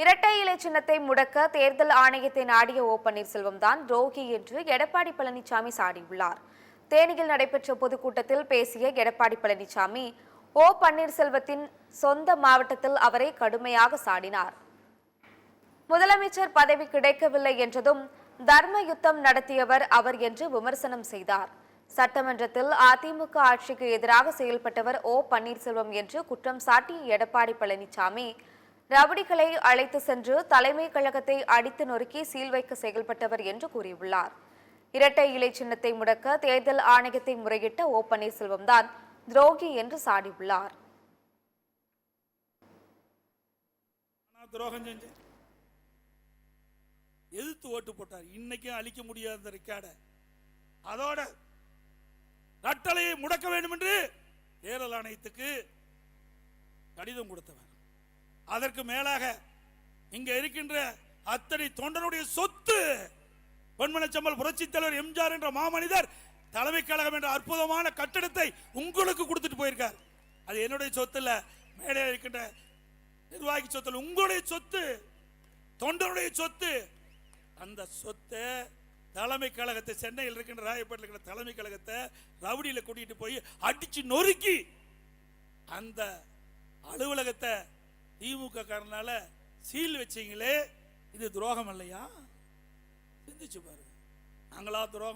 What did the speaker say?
இரட்டை இலை சின்னத்தை முடக்க தேர்தல் ஆணையத்தை நாடிய ஓ பன்னீர்செல்வம் தான் துரோகி என்று எடப்பாடி பழனிசாமி சாடியுள்ளார். தேனியில் நடைபெற்ற பொதுக்கூட்டத்தில் பேசிய எடப்பாடி பழனிசாமி ஓ பன்னீர்செல்வத்தின் சொந்த மாவட்டத்தில் அவரை கடுமையாக சாடினார். முதலமைச்சர் பதவி கிடைக்கவில்லை என்றதும் தர்ம யுத்தம் நடத்தியவர் அவர் என்று விமர்சனம் செய்தார். சட்டமன்றத்தில் அதிமுக ஆட்சிக்கு எதிராக செயல்பட்டவர் ஓ பன்னீர்செல்வம் என்று குற்றம் சாட்டிய எடப்பாடி பழனிசாமி ரவுடிகளை அழைத்து சென்று தலைமை கழகத்தை அடித்து நொறுக்கி சீல் வைக்க செயல்பட்டவர் என்று கூறியுள்ளார். இரட்டை இலை சின்னத்தை முடக்க தேர்தல் ஆணையத்தை முறையிட்ட ஓ பன்னீர்செல்வம் தான் துரோகி என்று சாடியுள்ளார். துரோகம் செஞ்சு எதிர்த்து ஓட்டு போட்டார். இன்னைக்கும் அழிக்க முடியாத ரெக்கார்ட அதோட ரட்டளையை முடக்க வேண்டும் என்று தேர்தல் ஆணையத்துக்கு கடிதம் கொடுத்தவர். அதற்கு மேலாக இங்க இருக்கின்ற அத்தனை தொண்டனுடைய சொத்து பொன்மனச்செம்மல் புரட்சித் தலைவர் எம்ஜிஆர் என்ற மாமனிதர் தலைமை கழகம் என்ற அற்புதமான கட்டடத்தை உங்களுக்கு கொடுத்துட்டு போயிருக்கார். அது என்னுடைய சொத்து இல்ல, மேடையில் இருக்கின்ற நிர்வாகி சொத்து இல்ல, உங்களுடைய சொத்து, தொண்டனுடைய சொத்து. அந்த சொத்தை தலைமை கழகத்தை சென்னையில் இருக்கின்ற ராயப்பேட்டில் இருக்கிற தலைமை கழகத்தை ரவுடியில் கூட்டிட்டு போய் அடிச்சு நொறுக்கி அந்த அலுவலகத்தை திமுக காரனால சீல் வச்சீங்களே, இது துரோகம் இல்லையா? சிந்திச்சு பாருங்க. நாங்களா துரோகம்